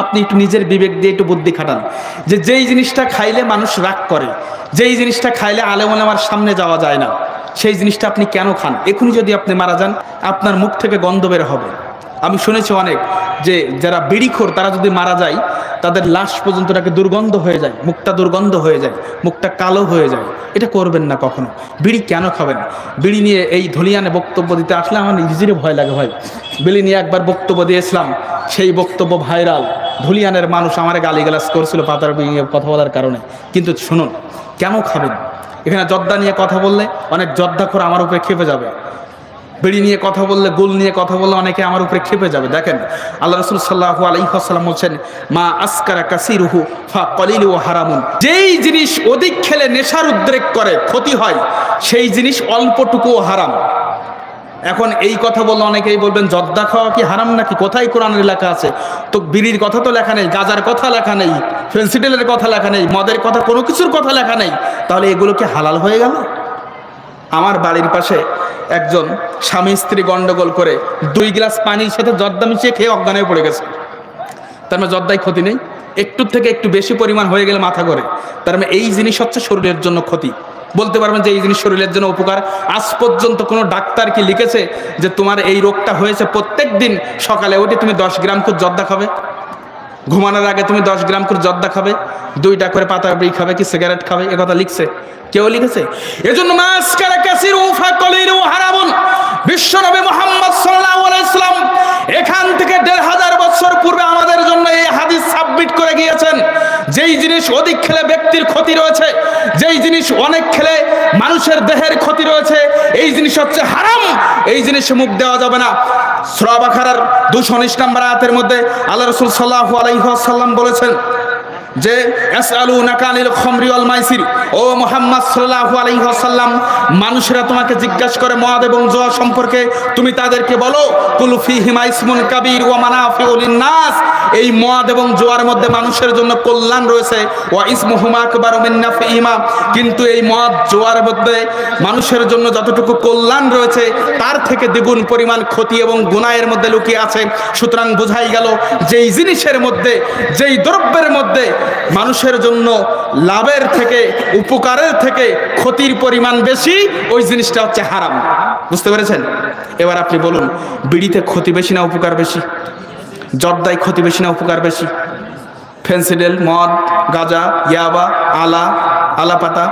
আপনি একটু নিজের বিবেক দিয়ে একটু বুদ্ধি খাটান যে যেই জিনিসটা খাইলে মানুষ রাগ করে, যেই জিনিসটা খাইলে আলেম ওলামার সামনে যাওয়া যায় না, সেই জিনিসটা আপনি কেন খান? এখনই যদি আপনি মারা যান আপনার মুখ থেকে গন্ধ বের হবে। আমি শুনেছি অনেক যে যারা বিড়িখোর তারা যদি মারা যায় তাদের লাশ পর্যন্ত তাকে দুর্গন্ধ হয়ে যায়, মুখটা দুর্গন্ধ হয়ে যায়, মুখটা কালো হয়ে যায়। এটা করবেন না কখনো। বিড়ি কেন খাবেন? বিড়ি নিয়ে এই ধলিয়ানে বক্তব্য দিতে আসলে আমার নিজেরই ভয় লাগে ভাই। বিড়ি নিয়ে একবার বক্তব্য দিয়েছিলাম, সেই বক্তব্য ভাইরাল। ধুলিয়ানের মানুষ আমার গালিগালাজ করছিল পাতার বিড়ি নিয়ে কথা বলার কারণে। কিন্তু শুনুন, কেন খাবেন? এখানে জর্দা নিয়ে কথা বললে অনেক জর্দাখোর আমার উপরে খেপে যাবে। বিড়ি নিয়ে কথা বললে, গুল নিয়ে কথা বললে অনেকে আমার উপরে খেপে যাবে। দেখেন আল্লাহ রাসূল সাল্লাল্লাহু আলাইহি ওয়াসাল্লাম বলেন, মা আসকারা কাসিরুহু ফা কলিলুহু হারামুন। যেই জিনিস অধিক খেলে নেশার উদ্রেক করে, ক্ষতি হয়, সেই জিনিস অল্পটুকুও হারাম। এখন এই কথা বললে অনেকেই বলবেন জর্দা খাওয়া কি হারাম নাকি? কোথায় কোরআনের লেখা আছে? তো বিড়ির কথা তো লেখা নেই, গাজার কথা লেখা নেই, ফেন্সিডিলের কথা লেখা নেই, মদের কথা, কোনো কিছুর কথা লেখা নেই। তাহলে এগুলো কি হালাল হয়ে গেল? আমার বাড়ির পাশে একজন স্বামী স্ত্রী গন্ডগোল করে 2 গ্লাস পানির সাথে জর্দা মিশিয়ে খেয়ে অজ্ঞান হয়ে পড়ে গেছে। তার মানে জর্দায় ক্ষতি নেই, একটু থেকে একটু বেশি পরিমাণ হয়ে গেলে মাথা করে। তার মানে এই জিনিস হচ্ছে শরীরের জন্য ক্ষতি। বলতে পারবেন যে এই জিনিস শরীরের জন্য উপকার? আজ পর্যন্ত কোনো ডাক্তার কি লিখেছে যে তোমার এই রোগটা হয়েছে, প্রত্যেক দিন সকালে উঠে তুমি 10 গ্রাম করে জর্দা খাবে, ঘুমানোর আগে তুমি 10 গ্রাম করে জর্দা খাবে, 2টা করে পাতা বিড়ি খাবে কি সিগারেট খাবে? এ কথা লিখছে? কেউ লিখেছে? এজন্য মাসকারা কাসিরু ফাকলিলু হারামুন। বিশ্বনবী মুহাম্মদ সাল্লাল্লাহু আলাইহি সাল্লাম এখান থেকে 1500 বছর পূর্বে আমাদের জন্য এই হাদিস সাবমিট করে গিয়েছেন। যেই জিনিস অধিক খেলে ব্যক্তির ক্ষতি রয়েছে, যেই জিনিস অনেক খেলে মানুষের দেহের ক্ষতি রয়েছে, এই জিনিস হচ্ছে হারাম। এই জিনিসে মুখ দেওয়া যাবে না। সূরা বাকারার 219 নম্বর আয়াতের মধ্যে আল্লাহ রাসূল সাল্লাল্লাহু আলাইহি ওয়াসাল্লাম বলেছেন যে ইয়াসআলুনাকা আনিল খামরি ওয়াল মাইসির, ও মুহাম্মদ সাল্লাল্লাহু আলাইহি ওয়াসাল্লাম, মানুষেরা তোমাকে জিজ্ঞাসা করে মদ এবং জুয়া সম্পর্কে, তুমি তাদেরকে বলো কুল ফীহিমা ইসমুন কাবীর ওয়া মানাফিউ লিন-নাস, এই মদ এবং জুয়ার মধ্যে মানুষের জন্য কল্যাণ রয়েছে, ওয়া ইসমুহুমা আকবারু মিন নাফিহিমা, কিন্তু এই মদ জুয়ার মধ্যে মানুষের জন্য যতটুকু কল্যাণ রয়েছে তার থেকে দ্বিগুণ পরিমাণ ক্ষতি এবং গুনাহের মধ্যে লুকিয়ে আছে। সুতরাং বোঝাই গেল যেই জিনিসের মধ্যে, যেই দ্রব্যের মধ্যে মানুষের জন্য লাভের থেকে, উপকারের থেকে ক্ষতির পরিমাণ বেশি, ওই জিনিসটা হচ্ছে হারাম। বুঝতে পেরেছেন? এবার আপনি বলুন, বিড়িতে ক্ষতি বেশি না উপকার বেশি? জর্দায় ক্ষতি বেশি না উপকার বেশি? ফেন্সিডিল, মদ, গাঁজা, ইয়াবা, আলাপাতা,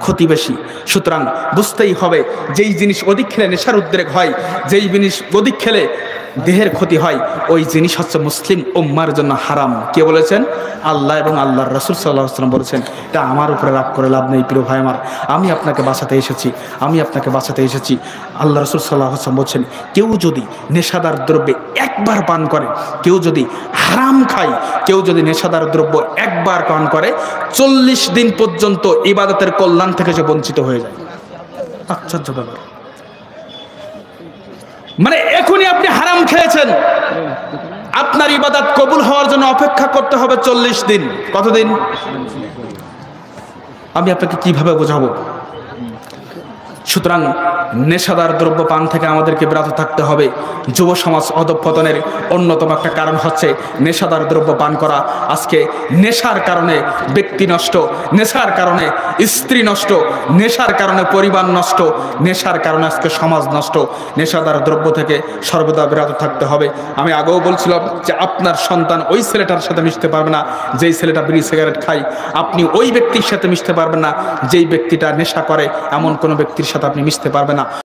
ক্ষতি বেশি। সুতরাং বুঝতেই হবে যেই জিনিস অধিক খেলে নেশার উদ্রেক হয়, যেই জিনিস অধিক খেলে দেহের ক্ষতি হয়, ওই জিনিস হচ্ছে মুসলিম উম্মার জন্য হারাম। কে বলেছেন? আল্লাহ এবং আল্লাহর রাসূল সাল্লাল্লাহু আলাইহি ওয়াসাল্লাম বলেছেন। এটা আমার উপরে রাগ করে লাভ নেই প্রিয় ভাই আমার। আমি আপনাকে বাঁচাতে এসেছি, আমি আপনাকে বাঁচাতে এসেছি। আল্লাহ রাসূল সাল্লাল্লাহু আলাইহি ওয়াসাল্লাম বলছেন, কেউ যদি নেশাদার দ্রব্যে একবার পান করে, কেউ যদি হারাম খায়, কেউ যদি নেশাদার দ্রব্য একবার পান করে, 40 দিন পর্যন্ত ইবাদতের কল্যাণ থেকে সে বঞ্চিত হয়ে যায়। আশ্চর্য ব্যাপার। মানে এখনই আপনি হারাম খেয়েছেন, আপনার ইবাদত কবুল হওয়ার জন্য অপেক্ষা করতে হবে 40 দিন। কতদিন? আমি আপনাকে কিভাবে বোঝাবো? সুতরাং নেশাদার দ্রব্য পান থেকে আমাদেরকে বিরত থাকতে হবে। যুব সমাজ অধঃপতনের অন্যতম একটা কারণ হচ্ছে নেশাদার দ্রব্য পান করা। আজকে নেশার কারণে ব্যক্তি নষ্ট, নেশার কারণে স্ত্রী নষ্ট, নেশার কারণে পরিবার নষ্ট, নেশার কারণে আজকে সমাজ নষ্ট। নেশাদার দ্রব্য থেকে সর্বদা বিরত থাকতে হবে। আমি আগেও বলছিলাম যে আপনার সন্তান ওই ছেলেটার সাথে মিশতে পারবে না যেই ছেলেটা বিড়ি সিগারেট খায়। আপনি ওই ব্যক্তির সাথে মিশতে পারবেন না যেই ব্যক্তিটা নেশা করে, এমন কোনো ব্যক্তির সাথে আপনি মিশতে পারবেন না।